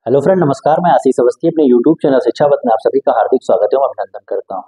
Hello friend, नमस्कार। मैं आशीष अवस्थी अपने यूट्यूब चैनल शिक्षावत में आप सभी का हार्दिक स्वागत एवं अभिनंदन करता हूं।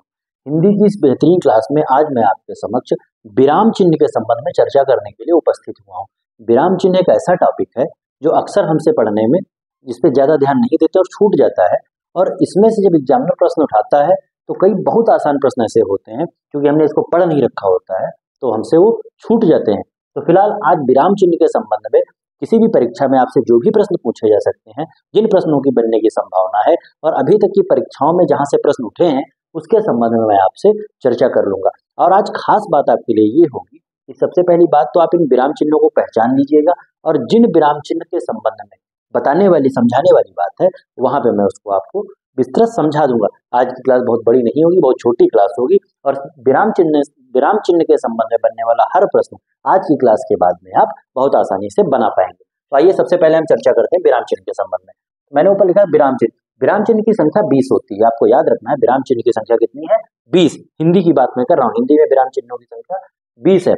हिंदी की इस बेहतरीन क्लास में आज मैं आपके समक्ष विराम चिन्ह के संबंध में चर्चा करने के लिए उपस्थित हुआ हूं। विराम चिन्ह एक ऐसा टॉपिक है जो अक्सर हमसे पढ़ने में जिस पे ज्यादा ध्यान नहीं देते और छूट जाता है, और इसमें से जब एग्जामिनर प्रश्न उठाता है तो कई बहुत आसान प्रश्न ऐसे होते हैं क्योंकि हमने इसको पढ़ नहीं रखा होता है तो हमसे वो छूट जाते हैं। तो फिलहाल आज विराम चिन्ह के संबंध में किसी भी परीक्षा में आपसे जो भी प्रश्न पूछे जा सकते हैं, जिन प्रश्नों की बनने की संभावना है और अभी तक की परीक्षाओं में जहां से प्रश्न उठे हैं उसके संबंध में मैं आपसे चर्चा कर लूंगा। और आज खास बात आपके लिए ये होगी कि सबसे पहली बात तो आप इन विराम चिन्हों को पहचान लीजिएगा, और जिन विराम चिन्ह के संबंध में बताने वाली समझाने वाली बात है वहां पे मैं उसको आपको विस्तृत समझा दूंगा। आज की क्लास बहुत बड़ी नहीं होगी, बहुत छोटी क्लास होगी, और विराम चिन्ह के संबंध में बनने वाला हर प्रश्न आज की क्लास के बाद में आप बहुत आसानी से बना पाएंगे। तो आइए सबसे पहले हम चर्चा करते हैं विराम चिन्ह के संबंध में। मैंने ऊपर लिखा है विराम चिन्ह। विराम चिन्ह की संख्या 20 होती है, आपको याद रखना है। विराम चिन्ह की संख्या कितनी है? 20। हिंदी की बात मैं कर रहा हूँ, हिंदी में विराम चिन्हों की संख्या 20 है।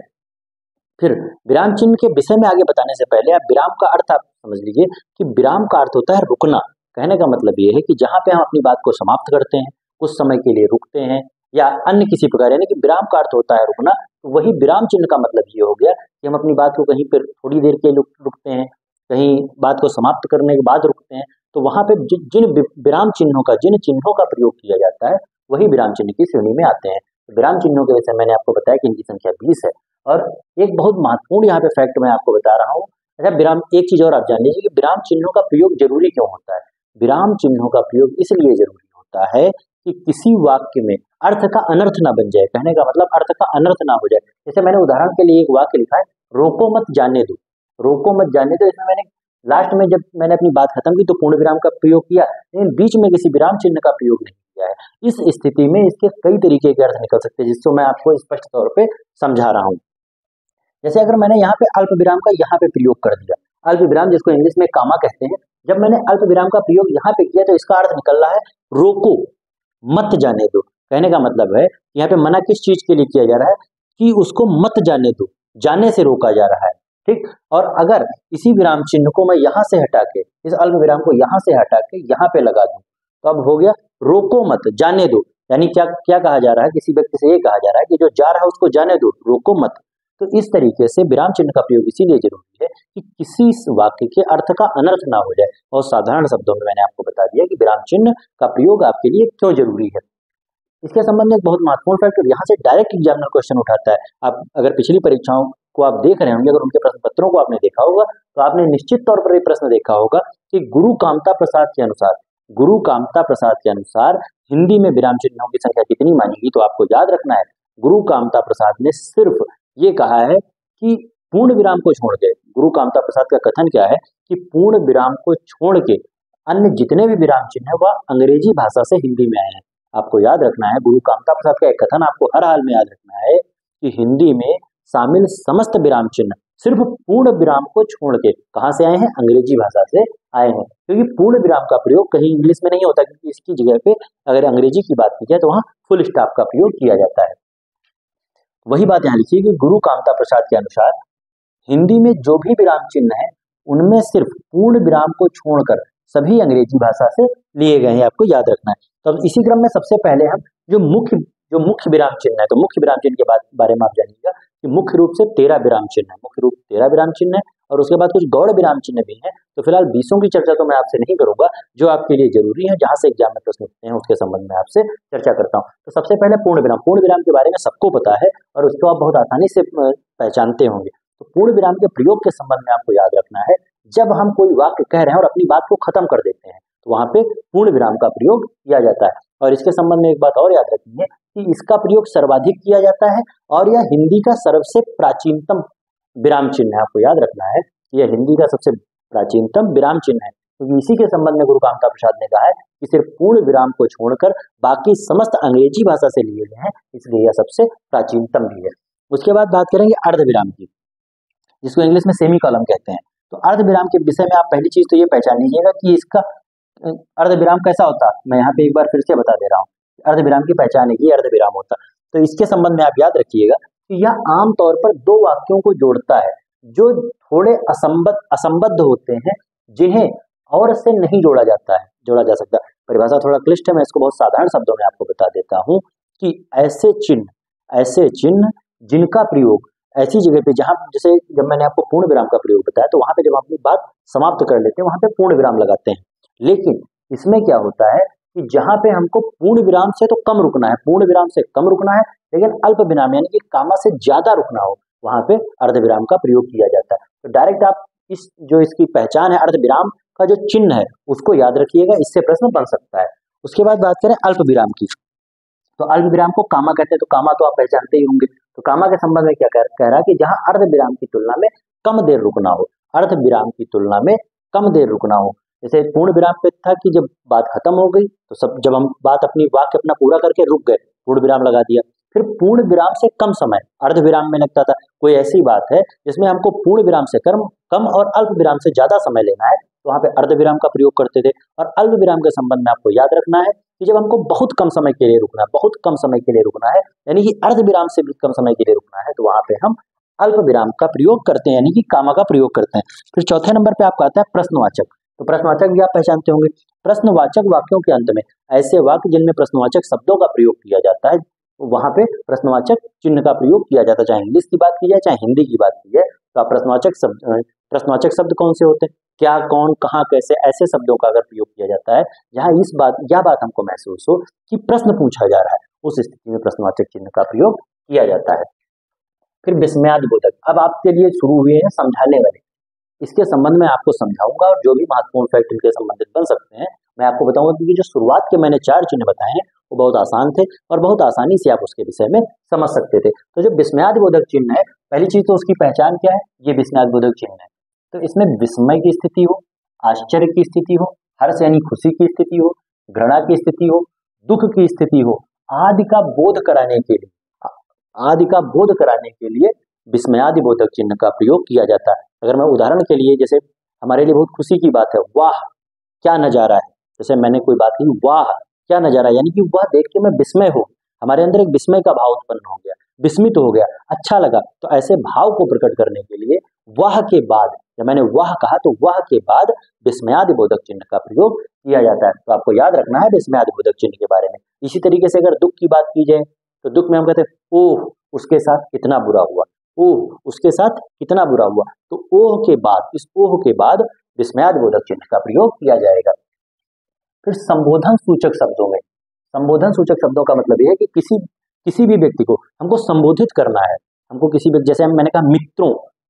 फिर विराम चिन्ह के विषय में आगे बताने से पहले आप विराम का अर्थ आप समझ लीजिए कि विराम का अर्थ होता है रुकना। कहने का मतलब ये है कि जहां पे हम अपनी बात को समाप्त करते हैं, कुछ समय के लिए रुकते हैं या अन्य किसी प्रकार, यानी कि विराम का अर्थ होता है रुकना। तो वही विराम चिन्ह का मतलब ये हो गया कि हम अपनी बात को कहीं पर थोड़ी देर के लिए रुकते हैं, कहीं बात को समाप्त करने के बाद रुकते हैं। तो वहां पे जिन विराम चिन्हों का जिन चिन्हों का प्रयोग किया जाता है वही विराम चिन्ह की श्रेणी में आते हैं। विराम चिन्हों के विषय मैंने आपको बताया कि इनकी संख्या 20 है। और एक बहुत महत्वपूर्ण यहाँ पे फैक्ट मैं आपको बता रहा हूँ। अच्छा, विराम एक चीज और आप जान लीजिए कि विराम चिन्हों का प्रयोग जरूरी क्यों होता है। विराम चिन्हों का प्रयोग इसलिए जरूरी होता है कि किसी वाक्य में अर्थ का अनर्थ ना बन जाए। कहने का मतलब अर्थ का अनर्थ ना हो जाए। जैसे मैंने उदाहरण के लिए एक वाक्य लिखा है, रोको मत जाने दो। रोको मत जाने दो, इसमें मैंने लास्ट में जब मैंने अपनी बात खत्म की तो पूर्ण विराम का प्रयोग किया, लेकिन बीच में किसी विराम चिन्ह का प्रयोग नहीं किया है। इस स्थिति में इसके कई तरीके के अर्थ निकल सकते हैं, जिसको मैं आपको स्पष्ट तौर पर समझा रहा हूँ। जैसे अगर मैंने यहाँ पे अल्प विराम का यहाँ पे प्रयोग कर दिया, अल्प विराम जिसको इंग्लिश में कामा कहते हैं, जब मैंने अल्प विराम का प्रयोग यहाँ पे किया तो इसका अर्थ निकल रहा है रोको मत जाने दो। कहने का मतलब है यहाँ पे मना किस चीज के लिए किया जा रहा है कि उसको मत जाने दो, जाने से रोका जा रहा है। ठीक। और अगर इसी विराम चिन्ह को मैं यहाँ से हटा के, इस अल्प विराम को यहाँ से हटा के यहाँ पे लगा दूं तो अब हो गया रोको मत जाने दो। यानी क्या क्या कहा जा रहा है? किसी व्यक्ति से ये कहा जा रहा है कि जो जा रहा है उसको जाने दो, रोको मत। तो इस तरीके से विराम चिन्ह का प्रयोग इसीलिए जरूरी है कि किसी वाक्य के अर्थ का अनर्थ ना हो जाए। और साधारण शब्दों में मैंने आपको बता दिया कि विराम चिन्ह का प्रयोग आपके लिए क्यों जरूरी है। इसके संबंध में एक बहुत महत्वपूर्ण फैक्टर यहाँ से डायरेक्ट एग्जामिनर क्वेश्चन उठाता है। आप अगर पिछली परीक्षाओं को आप देख रहे होंगे, अगर उनके प्रश्न पत्रों को आपने देखा होगा तो आपने निश्चित तौर पर ये प्रश्न देखा होगा कि गुरु कामता प्रसाद के अनुसार हिंदी में विराम चिन्हों की संख्या कितनी मानेगी। तो आपको याद रखना है, गुरु कामता प्रसाद ने सिर्फ ये कहा है कि पूर्ण विराम को छोड़ के, गुरु कामता प्रसाद का कथन क्या है कि पूर्ण विराम को छोड़ के अन्य जितने भी विराम चिन्ह है वह अंग्रेजी भाषा से हिंदी में आए हैं। आपको याद रखना है, गुरु कामता प्रसाद का एक कथन आपको हर हाल में याद रखना है कि हिंदी में शामिल समस्त विराम चिन्ह सिर्फ पूर्ण विराम को छोड़ के कहां से आए हैं? अंग्रेजी भाषा से आए हैं। क्योंकि पूर्ण विराम का प्रयोग कहीं इंग्लिश में नहीं होता, क्योंकि इसकी जगह पे अगर अंग्रेजी की बात की जाए तो वहां फुल स्टॉप का प्रयोग किया जाता है। वही बात यहाँ लिखी है कि गुरु कामता प्रसाद के अनुसार हिंदी में जो भी विराम चिन्ह है उनमें सिर्फ पूर्ण विराम को छोड़कर सभी अंग्रेजी भाषा से लिए गए हैं। आपको याद रखना है। तो अब इसी क्रम में सबसे पहले हम जो मुख्य विराम चिन्ह है, तो मुख्य विराम चिन्ह के बारे में आप जानिएगा कि मुख्य रूप से 13 विराम चिन्ह है। मुख्य रूप 13 विराम चिन्ह है और उसके बाद कुछ गौड़ विराम चिन्ह भी हैं। तो फिलहाल 20 की चर्चा तो मैं आपसे नहीं करूंगा, जो आपके लिए जरूरी है, जहां से एग्जाम में प्रश्न उठते हैं उसके संबंध में आपसे चर्चा करता हूँ। तो सबसे पहले पूर्ण विराम के बारे में सबको पता है और उसको आप बहुत आसानी से पहचानते होंगे। तो पूर्ण विराम के प्रयोग के संबंध में आपको याद रखना है, जब हम कोई वाक्य कह रहे हैं और अपनी बात को खत्म कर देते हैं तो वहां पे पूर्ण विराम का प्रयोग किया जाता है। और इसके संबंध में एक बात और याद रखनी है कि इसका प्रयोग सर्वाधिक किया जाता है और यह हिंदी का सबसे प्राचीनतम विराम चिन्ह है। आपको याद रखना है कि यह हिंदी का सबसे प्राचीनतम विराम चिन्ह है, क्योंकि इसी के संबंध में गुरु कामता प्रसाद ने कहा है कि सिर्फ पूर्ण विराम को छोड़कर बाकी समस्त अंग्रेजी भाषा से लिए गए हैं, इसलिए यह सबसे प्राचीनतम भी है। उसके बाद बात करेंगे अर्ध विराम की, जिसको इंग्लिश में सेमी कॉलम कहते हैं। तो अर्ध विराम के विषय में आप पहली चीज तो ये पहचान लीजिएगा कि इसका अर्ध विराम कैसा होता है। मैं यहाँ पे एक बार फिर से बता दे रहा हूँ, अर्ध विराम की पहचान है कि अर्ध विराम होता। तो इसके संबंध में आप याद रखिएगा कि यह आमतौर पर दो वाक्यों को जोड़ता है जो थोड़े असंबद्ध होते हैं, जिन्हें और से नहीं जोड़ा जा सकता। परिभाषा थोड़ा क्लिष्ट है, मैं इसको बहुत साधारण शब्दों में आपको बता देता हूँ कि ऐसे चिन्ह जिनका प्रयोग ऐसी जगह पे जहां, जैसे जब मैंने आपको पूर्ण विराम का प्रयोग बताया तो वहां पे जब हम अपनी बात समाप्त कर लेते हैं वहां पे पूर्ण विराम लगाते हैं, लेकिन इसमें क्या होता है कि जहां पे हमको पूर्ण विराम से तो कम रुकना है, पूर्ण विराम से कम रुकना है, लेकिन अल्प विराम यानी कि कामा से ज्यादा रुकना हो, वहां पे अर्ध विराम का प्रयोग किया जाता है। तो डायरेक्ट आप इस जो इसकी पहचान है अर्ध विराम का जो चिन्ह है उसको याद रखिएगा, इससे प्रश्न बन सकता है। उसके बाद बात करें अल्प विराम की, तो अल्प विराम को कामा कहते हैं, तो कामा तो आप पहचानते ही होंगे। तो कामा के संबंध में क्या कह रहा है कि जहां अर्ध विराम की तुलना में कम देर रुकना हो, अर्ध विराम की तुलना में कम देर रुकना हो। जैसे पूर्ण विराम पे था कि जब बात खत्म हो गई तो सब, जब हम बात अपनी वाक्य अपना पूरा करके रुक गए, पूर्ण विराम लगा दिया। फिर पूर्ण विराम से कम समय अर्ध विराम में लगता था। कोई ऐसी बात है जिसमें हमको पूर्ण विराम से कम और अल्प विराम से ज्यादा समय लेना है, तो वहां पे अर्ध विराम का प्रयोग करते थे। और अल्प विराम के संबंध में आपको याद रखना है कि जब हमको बहुत कम समय के लिए रुकना है, बहुत कम समय के लिए रुकना है, यानी कि अर्ध विराम से भी कम समय के लिए रुकना है, तो वहां पे हम अल्प विराम का प्रयोग करते हैं, यानी कि कामा का प्रयोग करते हैं। फिर चौथे नंबर पे आपका आता है प्रश्नवाचक। तो प्रश्नवाचक भी आप पहचानते होंगे। प्रश्नवाचक वाक्यों के अंत में ऐसे वाक्य जिनमें प्रश्नवाचक शब्दों का प्रयोग किया जाता है, वहां पे प्रश्नवाचक चिन्ह का प्रयोग किया जाता है। चाहे इंग्लिश की बात की जाए चाहे हिंदी की बात की जाए, तो आप प्रश्नवाचक शब्द कौन से होते हैं? क्या, कौन, कहाँ, कैसे, ऐसे शब्दों का अगर प्रयोग किया जाता है जहां यह बात हमको महसूस हो कि प्रश्न पूछा जा रहा है, उस स्थिति में प्रश्नवाचक चिन्ह का प्रयोग किया जाता है। फिर विस्मयादिबोधक, अब आपके लिए शुरू हुए हैं समझाने वाले, इसके संबंध में आपको समझाऊंगा और जो भी महत्वपूर्ण फैक्ट इनके संबंधित बन सकते हैं मैं आपको बताऊंगा, क्योंकि जो शुरुआत के मैंने 4 चिन्ह बताए हैं वो बहुत आसान थे और बहुत आसानी से आप उसके विषय में समझ सकते थे। तो जो विस्मयादिबोधक चिन्ह है, पहली चीज तो उसकी पहचान क्या है, ये विस्मयादिबोधक चिन्ह है। तो इसमें विस्मय की स्थिति हो, आश्चर्य की स्थिति हो, हर्ष यानी खुशी की स्थिति हो, घृणा की स्थिति हो, दुख की स्थिति हो, आदि का बोध कराने के लिए विस्मयादिबोधक चिन्ह का प्रयोग किया जाता है। अगर मैं उदाहरण के लिए, जैसे हमारे लिए बहुत खुशी की बात है, वाह क्या नजारा है, जैसे मैंने कोई बात की, वाह क्या नजारा, यानी कि वह देख के मैं विस्मय हो, हमारे अंदर एक विस्मय का भाव उत्पन्न हो गया, विस्मित हो गया, अच्छा लगा। तो ऐसे भाव को प्रकट करने के लिए वह के बाद, जब मैंने वह कहा तो वह के बाद विस्मयादिबोधक चिन्ह का प्रयोग किया जाता है। तो आपको याद रखना है विस्मयादिबोधक चिन्ह के बारे में। इसी तरीके से अगर दुख की बात की जाए तो दुख में हम कहते हैं ओह उसके साथ कितना बुरा हुआ, ओह उसके साथ कितना बुरा हुआ, तो ओह के बाद, इस ओह के बाद विस्मयादिबोधक चिन्ह का प्रयोग किया जाएगा। फिर संबोधन सूचक शब्दों में, संबोधन सूचक शब्दों का मतलब यह है कि किसी भी व्यक्ति को हमको संबोधित करना है, हमको किसी व्यक्ति, जैसे मैंने कहा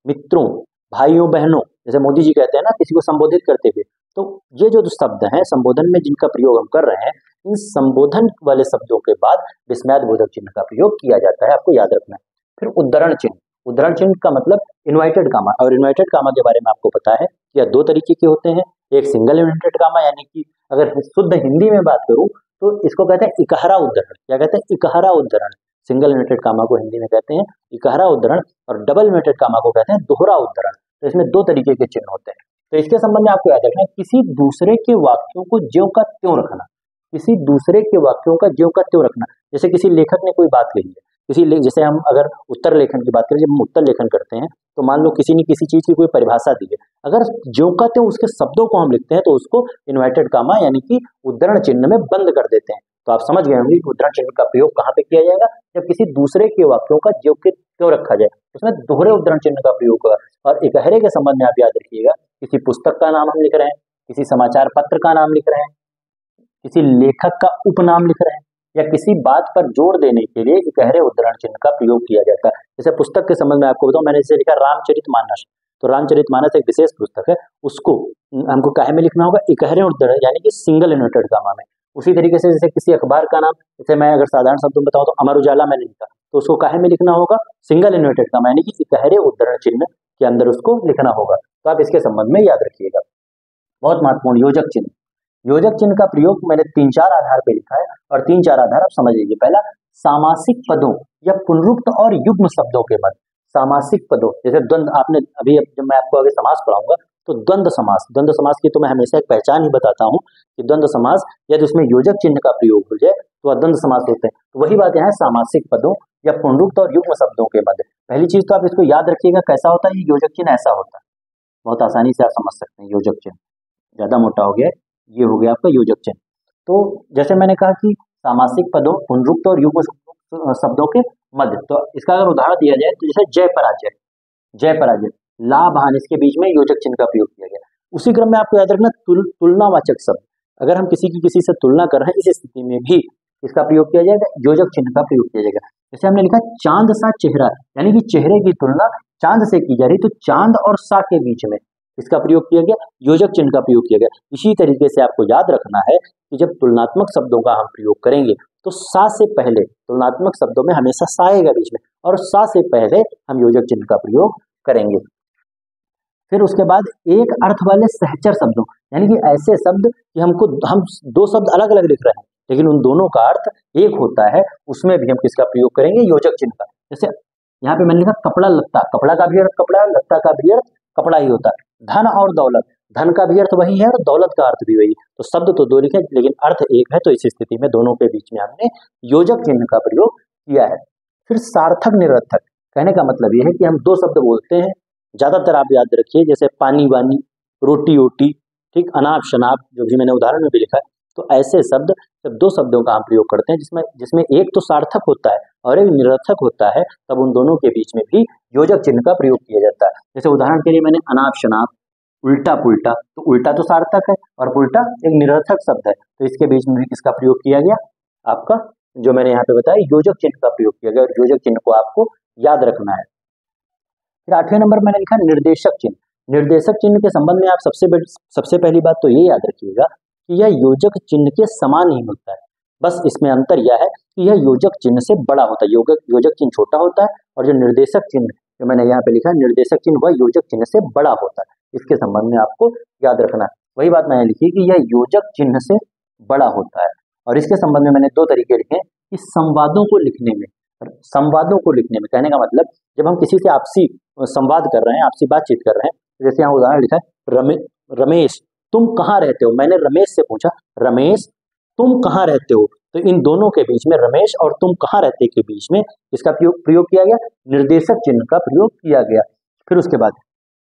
मित्रों, भाइयों बहनों, जैसे मोदी जी कहते हैं ना किसी को संबोधित करते हुए, तो ये जो शब्द हैं संबोधन में जिनका प्रयोग हम कर रहे हैं, इन संबोधन वाले शब्दों के बाद विस्मयादिबोधक चिन्ह का प्रयोग किया जाता है, आपको याद रखना है। फिर उद्धरण चिन्ह का मतलब इन्वर्टेड कामा, और इन्वर्टेड कामा के बारे में आपको पता है कि यह 2 तरीके के होते हैं। एक सिंगल इन्वर्टेड कामा, यानी कि अगर शुद्ध हिंदी में बात करूं तो इसको कहते हैं इकहरा उद्धरण। क्या कहते हैं? इकहरा उद्धरण। सिंगल इन्वर्टेड कामा को हिंदी में कहते हैं इकहरा उद्धरण, और डबल इन्वर्टेड कामा को कहते हैं दोहरा उद्धरण। तो इसमें 2 तरीके के चिन्ह होते हैं। तो इसके संबंध में आपको याद रखना है, किसी दूसरे के वाक्यों को ज्यों का त्यों रखना, किसी दूसरे के वाक्यों का ज्यों का त्यों रखना। जैसे किसी लेखक ने कोई बात कही है, जैसे हम अगर उत्तर लेखन की बात करें, जब हम उत्तर लेखन करते हैं तो मान लो किसी ने किसी चीज की कोई परिभाषा दी है, अगर ज्यों का त्यों उसके शब्दों को हम लिखते हैं तो उसको इन्वर्टेड कामा यानी कि उद्धरण चिन्ह में बंद कर देते हैं। तो आप समझ गए होंगे कि उद्धरण चिन्ह का प्रयोग कहाँ पे किया जाएगा, जब किसी दूसरे के वाक्यों का ज्यों के त्यों रखा जाए, उसमें दोहरे उद्धरण चिन्ह का प्रयोग होगा। और इकहरे के संबंध में आप याद रखिएगा, किसी पुस्तक का नाम हम लिख रहे हैं, किसी समाचार पत्र का नाम लिख रहे हैं, किसी लेखक का उपनाम लिख रहे हैं, या किसी बात पर जोर देने के लिए इकहरे उद्धरण चिन्ह का प्रयोग किया जाता है। जैसे पुस्तक के संबंध में आपको बताऊं, मैंने जैसे लिखा रामचरितमानस, तो रामचरितमानस एक विशेष पुस्तक है, उसको हमको काहे में लिखना होगा, इकहरे उद्धरण यानी कि सिंगल इन्वर्टेड कामा में। उसी तरीके से जैसे किसी अखबार का नाम, जैसे मैं अगर साधारण शब्दों में बताऊं तो अमर उजाला मैंने लिखा, तो उसको काहे में लिखना होगा, सिंगल इन्वर्टेड कामा यानी कि इकहरे उद्धरण चिन्ह के अंदर उसको लिखना होगा। तो आप इसके संबंध में याद रखिएगा। बहुत महत्वपूर्ण योजक चिन्ह, योजक चिन्ह का प्रयोग मैंने 3-4 आधार पे लिखा है, और 3-4 आधार आप समझ लीजिए। पहला, सामासिक पदों या पुनरुक्त और युग्म शब्दों के मध्य, सामासिक पदों जैसे द्वंद्व, आपने अभी जब मैं आपको आगे समास पढ़ाऊंगा तो द्वंद्व समास की तो मैं हमेशा एक पहचान ही बताता हूँ कि द्वंद्व समास यदि उसमें योजक चिन्ह का प्रयोग हो जाए तो वह द्वंद्व समास होते हैं। तो वही बात यहाँ है, सामासिक पदों या पुनरुक्त और युग्म शब्दों के मध्य। पहली चीज तो आप इसको याद रखिएगा, कैसा होता है ये योजक चिन्ह, ऐसा होता है, बहुत आसानी से आप समझ सकते हैं योजक चिन्ह। ज़्यादा मोटा हो गया है, ये हो गया आपका योजक चिन्ह। तो जैसे मैंने कहा कि सामासिक पदों, पुनरुक्त और युग्म शब्दों के मध्य, तो इसका अगर उदाहरण दिया जाए तो जैसे जय पराजय, जय पराजय, लाभ हानि, इसके बीच में योजक चिन्ह का प्रयोग किया गया। उसी क्रम में आपको याद रखना तुलनावाचक शब्द, अगर हम किसी की किसी से तुलना कर रहे हैं, इस स्थिति में भी इसका प्रयोग किया जाएगा, योजक चिन्ह का प्रयोग किया जाएगा। जैसे हमने लिखा चांद सा चेहरा, यानी कि चेहरे की तुलना चांद से की जा रही, तो चांद और सा के बीच में इसका प्रयोग किया गया, योजक चिन्ह का प्रयोग किया गया। इसी तरीके से आपको याद रखना है कि जब तुलनात्मक शब्दों का हम प्रयोग करेंगे तो सा से पहले, तुलनात्मक शब्दों में हमेशा सा आएगा बीच में, और सा से पहले हम योजक चिन्ह का प्रयोग करेंगे। फिर उसके बाद एक अर्थ वाले सहचर शब्दों, यानी कि ऐसे शब्द कि हम दो शब्द अलग अलग लिख रहे हैं लेकिन उन दोनों का अर्थ एक होता है, उसमें भी हम किसका प्रयोग करेंगे, योजक चिन्ह का। जैसे यहाँ पे मैंने लिखा कपड़ा लत्ता, कपड़ा का भी अर्थ कपड़ा है, लत्ता का भी अर्थ कपड़ा ही होता है। धन और दौलत, धन का भी अर्थ वही है और दौलत का अर्थ भी वही है। तो शब्द तो दो लिखे लेकिन अर्थ एक है, तो इस स्थिति में दोनों के बीच में हमने योजक चिन्ह का प्रयोग किया है। फिर सार्थक निरर्थक, कहने का मतलब यह है कि हम दो शब्द बोलते हैं, ज्यादातर आप याद रखिए, जैसे पानी वानी, रोटी ओटी, ठीक, अनाप शनाप, जो भी मैंने उदाहरण में भी लिखा है। तो ऐसे शब्द, जब दो शब्दों का हम प्रयोग करते हैं जिसमें एक तो सार्थक होता है और एक निरर्थक होता है, तब उन दोनों के बीच में भी योजक चिन्ह का प्रयोग किया जाता है। जैसे उदाहरण के लिए मैंने अनाप शनाप, उल्टा पुल्टा, तो उल्टा तो सार्थक है और पुल्टा एक निरर्थक शब्द है, तो इसके बीच में भी किसका प्रयोग किया गया, आपका जो मैंने यहाँ पे बताया योजक चिन्ह का प्रयोग किया गया, और योजक चिन्ह को आपको याद रखना है। फिर 8वें नंबर मैंने लिखा निर्देशक चिन्ह। निर्देशक चिन्ह के संबंध में आप सबसे पहली बात तो ये याद रखिएगा कि यह योजक चिन्ह के समान ही होता है, बस इसमें अंतर यह है कि यह योजक चिन्ह से बड़ा होता है, योजक चिन्ह छोटा होता है, और जो निर्देशक चिन्ह जो मैंने यहाँ पे लिखा है निर्देशक चिन्ह, वह योजक चिन्ह से बड़ा होता है। इसके संबंध में आपको याद रखना है। वही बात मैंने लिखी कि यह योजक चिन्ह से बड़ा होता है, और इसके संबंध में मैंने दो तरीके लिखे कि संवादों को लिखने में, कहने का मतलब जब हम किसी से आपसी संवाद कर रहे हैं, आपसी बातचीत कर रहे हैं, जैसे यहाँ उदाहरण लिखा है रमेश तुम कहाँ रहते हो, मैंने रमेश से पूछा रमेश तुम कहाँ रहते हो, तो इन दोनों के बीच में, रमेश और तुम कहाँ रहते के बीच में इसका प्रयोग किया गया, निर्देशक चिन्ह का प्रयोग किया गया। फिर उसके बाद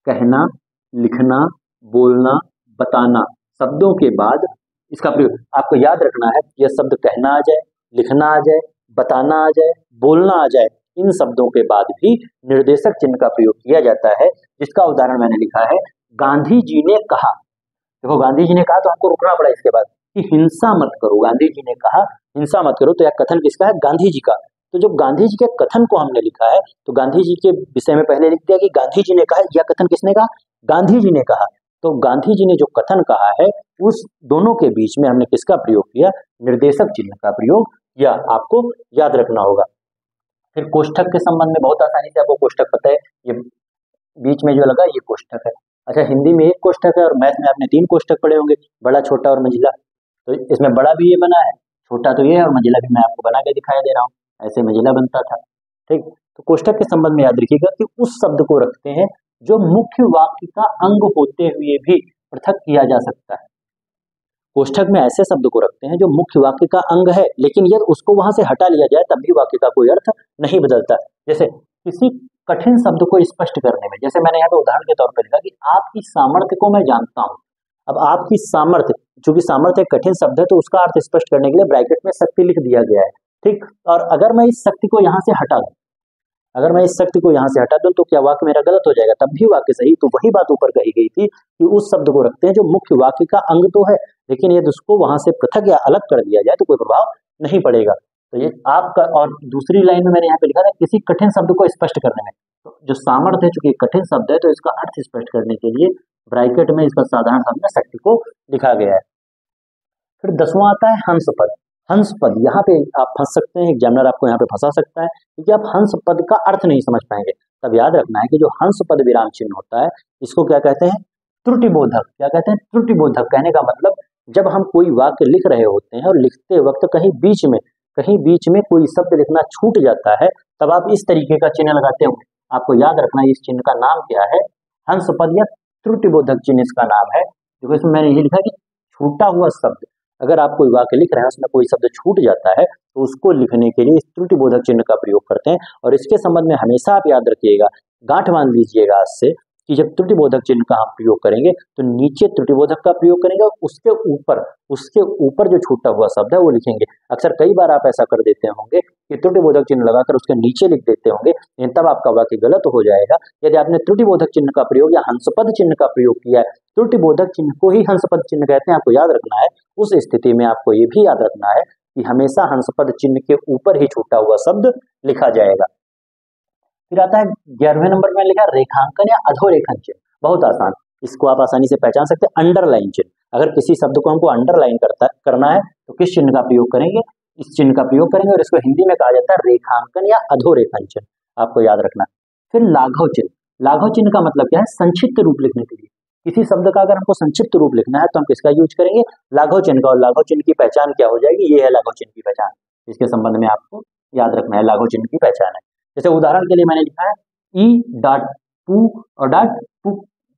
कहना, लिखना, बोलना, बताना शब्दों के बाद इसका प्रयोग आपको याद रखना है। यह शब्द कहना आ जाए, लिखना आ जाए, बताना आ जाए, बोलना आ जाए, इन शब्दों के बाद भी निर्देशक चिन्ह का प्रयोग किया जाता है, जिसका उदाहरण मैंने लिखा है गांधी जी ने कहा। देखो गांधी जी ने कहा तो हमको रुकना पड़ा इसके बाद कि हिंसा मत करो, गांधी जी ने कहा हिंसा मत करो, तो यह कथन किसका है, गांधी जी का। तो जब गांधी जी के कथन को हमने लिखा है तो गांधी जी के विषय में पहले लिख दिया कि गांधी जी ने कहा, यह कथन किसने कहा, गांधी जी ने कहा। तो गांधी जी ने जो कथन कहा है उस दोनों के बीच में हमने किसका प्रयोग किया, निर्देशक चिन्ह का प्रयोग किया, आपको याद रखना होगा। फिर कोष्ठक के संबंध में बहुत आसानी से आपको कोष्ठक पता है, ये बीच में जो लगा ये कोष्ठक है। अच्छा, हिंदी में एक कोष्ठक है और मैथ में आपने 3 कोष्ठक पढ़े होंगे, बड़ा, छोटा और मंझिला। तो इसमें बड़ा भी ये बना है, छोटा तो ये है, और मंझिला भी मैं आपको बना के दिखाई दे रहा हूँ, ऐसे मंझिला बनता था। ठीक, तो कोष्ठक के संबंध में याद रखिएगा कि उस शब्द को रखते हैं जो मुख्य वाक्य का अंग होते हुए भी पृथक किया जा सकता है। कोष्ठक में ऐसे शब्द को रखते हैं जो मुख्य वाक्य का अंग है, लेकिन यदि उसको वहां से हटा लिया जाए तब भी वाक्य का कोई अर्थ नहीं बदलता। जैसे किसी कठिन शब्द को स्पष्ट करने में, जैसे मैंने यहाँ पे उदाहरण के तौर पर लिखा कि आपकी सामर्थ्य को मैं जानता हूँ। अब आपकी सामर्थ्य, चूंकि सामर्थ्य एक कठिन शब्द है तो उसका अर्थ स्पष्ट करने के लिए ब्रैकेट में शक्ति लिख दिया गया है। ठीक, और अगर मैं इस शक्ति को यहाँ से हटा दूं, तो क्या वाक्य मेरा गलत हो जाएगा, तब भी वाक्य सही। तो वही बात ऊपर कही गई थी कि उस शब्द को रखते हैं जो मुख्य वाक्य का अंग तो है, लेकिन यदि उसको वहां से पृथक या अलग कर दिया जाए तो कोई प्रभाव नहीं पड़ेगा। तो ये आपका, और दूसरी लाइन में मैंने यहाँ पे लिखा था किसी कठिन शब्द को स्पष्ट करने में, तो जो सामर्थ्य है चूंकि कठिन शब्द है तो इसका अर्थ स्पष्ट करने के लिए ब्रैकेट में इसका साधारण शब्द में शक्ति को लिखा गया है। फिर 10वां आता है हंस पद। हंस पद, यहाँ पे आप फंस सकते हैं, एग्जामिनर आपको यहाँ पे फंसा सकता है क्योंकि आप हंस पद का अर्थ नहीं समझ पाएंगे। तब याद रखना है कि जो हंस पद विराम चिन्ह होता है इसको क्या कहते हैं, त्रुटिबोधक। क्या कहते हैं, त्रुटिबोधक। कहने का मतलब जब हम कोई वाक्य लिख रहे होते हैं और लिखते वक्त कहीं बीच में कोई शब्द लिखना छूट जाता है, तब आप इस तरीके का चिन्ह लगाते होंगे। आपको याद रखना है इस चिन्ह का नाम क्या है, हंस पद या त्रुटिबोधक चिन्ह इसका नाम है। देखो इसमें मैंने ये लिखा कि छूटा हुआ शब्द, अगर आप कोई वाक्य लिख रहे हैं उसमें कोई शब्द छूट जाता है तो उसको लिखने के लिए इस त्रुटिबोधक चिन्ह का प्रयोग करते हैं। और इसके संबंध में हमेशा आप याद रखिएगा, गांठ बांध लीजिएगा आज से, कि जब त्रुटिबोधक चिन्ह का हम प्रयोग करेंगे तो नीचे त्रुटिबोधक का प्रयोग करेंगे और उसके ऊपर जो छूटा हुआ शब्द है वो लिखेंगे। अक्सर कई बार आप ऐसा कर देते होंगे कि त्रुटिबोधक चिन्ह लगाकर उसके नीचे लिख देते होंगे, लेकिन तब आपका वाक्य गलत हो जाएगा। यदि आपने त्रुटिबोधक चिन्ह का प्रयोग या हंसपद चिन्ह का प्रयोग किया है, त्रुटिबोधक चिन्ह को ही हंसपद चिन्ह कहते हैं, आपको याद रखना है। उस स्थिति में आपको ये भी याद रखना है कि हमेशा हंसपद चिन्ह के ऊपर ही छूटा हुआ शब्द लिखा जाएगा। फिर आता है 11वें नंबर में लिखा रेखांकन या अधोरेखन चिन्ह। बहुत आसान, इसको आप आसानी से पहचान सकते हैं। अंडरलाइन चिन्ह। अगर किसी शब्द को हमको अंडरलाइन करना है तो किस चिन्ह का प्रयोग करेंगे? इस चिन्ह का प्रयोग करेंगे और इसको हिंदी में कहा जाता है रेखांकन या अधोरेखन चिन्ह, आपको याद रखना। फिर लाघव चिन्ह। लाघव चिन्ह का मतलब क्या है? संक्षिप्त रूप लिखने के लिए। किसी शब्द का अगर हमको संक्षिप्त रूप लिखना है तो हम किसका यूज करेंगे? लाघव चिन्ह का। और लाघव चिन्ह की पहचान क्या हो जाएगी? ये है लाघव चिन्ह की पहचान। इसके संबंध में आपको याद रखना है, लाघव चिन्ह की पहचान है। जैसे उदाहरण के लिए मैंने लिखा है ई.पू और .पू,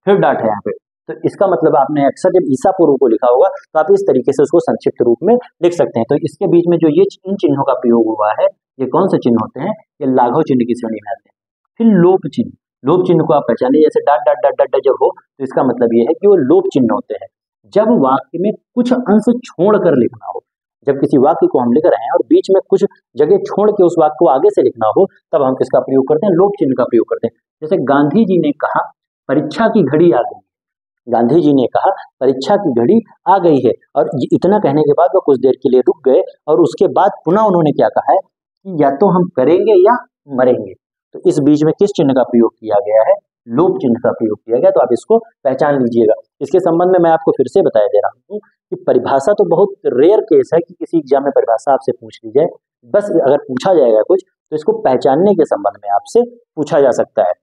फिर डॉट है यहाँ पे, तो इसका मतलब आपने अक्सर जब ईसा पूर्व को लिखा होगा तो आप इस तरीके से उसको संक्षिप्त रूप में लिख सकते हैं। तो इसके बीच में जो ये इन चिन्हों का प्रयोग हुआ है, ये कौन से चिन्ह होते हैं? ये लाघव चिन्ह की श्रेणी में आते हैं। फिर लोप चिन्ह। लोप चिन्ह को आप पहचानिए, जैसे डॉट डॉट डॉट डॉट जब हो तो इसका मतलब ये है कि वो लोप चिन्ह होते हैं। जब वाक्य में कुछ अंश छोड़कर लिखना हो, जब किसी वाक्य को हम लिख रहे हैं और बीच में कुछ जगह छोड़ के उस वाक्य को आगे से लिखना हो, तब हम किसका प्रयोग करते हैं? लोप चिन्ह का प्रयोग करते हैं। जैसे गांधी जी ने कहा परीक्षा की घड़ी आ गई। गांधी जी ने कहा परीक्षा की घड़ी आ गई है, और इतना कहने के बाद वो कुछ देर के लिए रुक गए और उसके बाद पुनः उन्होंने क्या कहा है कि या तो हम करेंगे या मरेंगे। तो इस बीच में किस चिन्ह का प्रयोग किया गया है? लोप चिन्ह का प्रयोग किया गया। तो आप इसको पहचान लीजिएगा। इसके संबंध में मैं आपको फिर से बताया दे रहा हूँ कि परिभाषा तो बहुत रेयर केस है कि किसी एग्जाम में परिभाषा आपसे पूछ ली जाए। बस अगर पूछा जाएगा कुछ तो इसको पहचानने के संबंध में आपसे पूछा जा सकता है।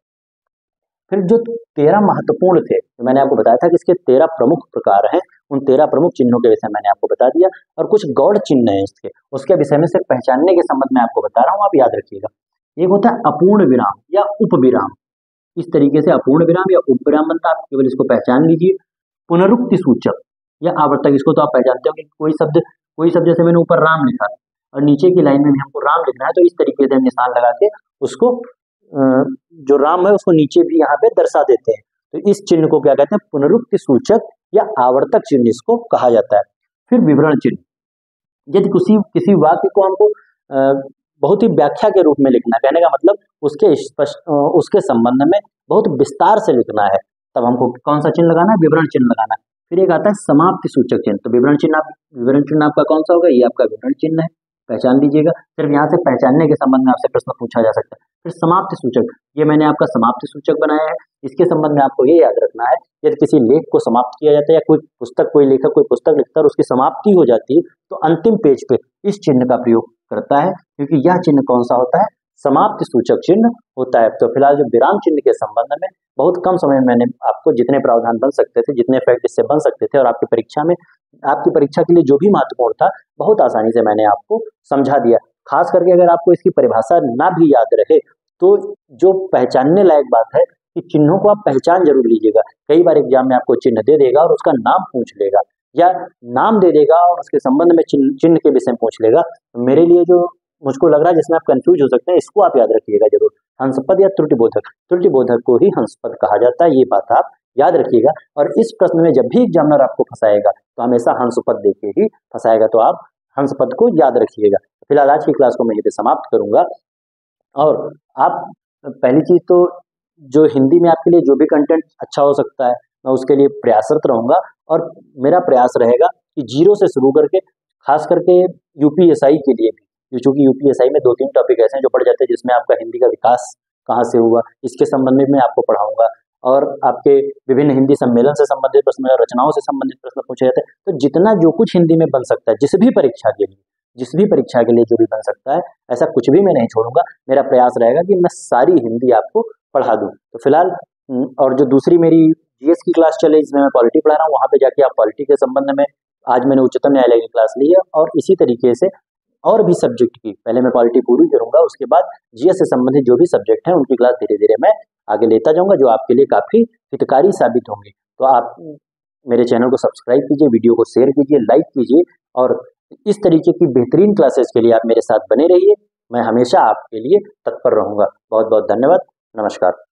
फिर जो 13 महत्वपूर्ण थे, तो मैंने आपको बताया था कि इसके 13 प्रमुख प्रकार हैं। उन 13 प्रमुख चिन्हों के विषय मैंने आपको बता दिया, और कुछ गौड़ चिन्ह हैं इसके, उसके विषय में सिर्फ पहचानने के संबंध में आपको बता रहा हूँ, आप याद रखिएगा। एक होता है अपूर्ण विराम या उपविराम। इस तरीके से अपूर्ण विराम या उपविराम बनता है, आप केवल इसको पहचान लीजिए। पुनरुक्ति सूचक या आवर्तक, इसको तो आप पहचानते हो कि कोई शब्द जैसे मैंने ऊपर राम लिखा और नीचे की लाइन में भी हमको राम लिखना है, तो इस तरीके से हम निशान लगा के उसको जो राम है उसको नीचे भी यहाँ पे दर्शा देते हैं। तो इस चिन्ह को क्या कहते हैं? पुनरुक्ति सूचक या आवर्तक चिन्ह इसको कहा जाता है। फिर विवरण चिन्ह। यदि किसी वाक्य को हमको बहुत ही व्याख्या के रूप में लिखना है, कहने का मतलब उसके संबंध में बहुत विस्तार से लिखना है, तब हमको कौन सा चिन्ह लगाना है? विवरण चिन्ह लगाना है। फिर एक आता है समाप्ति सूचक चिन्ह। तो विवरण चिन्ह आपका कौन सा होगा? ये आपका विवरण चिन्ह है, पहचान लीजिएगा। सिर्फ यहाँ से पहचानने के संबंध में आपसे प्रश्न पूछा जा सकता है। फिर समाप्ति सूचक, ये मैंने आपका समाप्ति सूचक बनाया है। इसके संबंध में आपको ये याद रखना है, यदि किसी लेख को समाप्त किया जाता है या कोई लेखक कोई पुस्तक लिखता है और उसकी समाप्ति हो जाती है, तो अंतिम पेज पे इस चिन्ह का प्रयोग करता है, क्योंकि यह चिन्ह कौन सा होता है? समाप्ति सूचक चिन्ह होता है। तो फिलहाल जो विराम चिन्ह के संबंध में बहुत कम समय में मैंने आपको जितने प्रावधान बन सकते थे, जितने फैक्ट इससे बन सकते थे, और आपकी परीक्षा के लिए जो भी महत्वपूर्ण था, बहुत आसानी से मैंने आपको समझा दिया। खास करके अगर आपको इसकी परिभाषा ना भी याद रहे तो जो पहचानने लायक बात है कि चिन्हों को आप पहचान जरूर लीजिएगा। कई बार एग्जाम में आपको चिन्ह दे देगा और उसका नाम पूछ लेगा, या नाम दे देगा और उसके संबंध में चिन्ह के विषय में पूछ लेगा। मेरे लिए जो मुझको लग रहा है जिसमें आप कंफ्यूज हो सकते हैं, इसको आप याद रखिएगा जरूर। हंसपद या त्रुटिबोधक को ही हंसपद कहा जाता है, ये बात आप याद रखिएगा। और इस प्रश्न में जब भी एग्जामिनर आपको फंसाएगा तो हमेशा हंसपद देके ही फंसाएगा, तो आप हंसपद को याद रखिएगा। फिलहाल आज की क्लास को मैं यहीं पे समाप्त करूंगा। और आप पहली चीज तो जो हिंदी में आपके लिए जो भी कंटेंट अच्छा हो सकता है, मैं उसके लिए प्रयासरत रहूंगा। और मेरा प्रयास रहेगा कि 0 से शुरू करके खास करके यूपीएसआई के लिए भी, क्योंकि यूपीएसआई में 2-3 टॉपिक ऐसे हैं जो पढ़ जाते हैं जिसमें आपका हिंदी का विकास कहाँ से हुआ, इसके संबंध में मैं आपको पढ़ाऊंगा। और आपके विभिन्न हिंदी सम्मेलन से संबंधित प्रश्न, रचनाओं से संबंधित प्रश्न पूछे जाते हैं। तो जितना जो कुछ हिंदी में बन सकता है, जिस भी परीक्षा के लिए जो भी बन सकता है, ऐसा कुछ भी मैं नहीं छोड़ूंगा। मेरा प्रयास रहेगा कि मैं सारी हिंदी आपको पढ़ा दूं। तो फिलहाल और जो दूसरी मेरी जीएस की क्लास चले जिसमें मैं पॉलिटी पढ़ा रहा हूँ, वहाँ पे जाके आप पॉलिटी के संबंध में आज मैंने उच्चतम न्यायालय की क्लास ली है, और इसी तरीके से और भी सब्जेक्ट की पहले मैं पॉलिटी पूरी करूंगा, उसके बाद जीएस से संबंधित जो भी सब्जेक्ट हैं उनकी क्लास धीरे धीरे मैं आगे लेता जाऊंगा, जो आपके लिए काफी हितकारी साबित होंगे। तो आप मेरे चैनल को सब्सक्राइब कीजिए, वीडियो को शेयर कीजिए, लाइक कीजिए, और इस तरीके की बेहतरीन क्लासेस के लिए आप मेरे साथ बने रहिए। मैं हमेशा आपके लिए तत्पर रहूंगा। बहुत बहुत धन्यवाद। नमस्कार।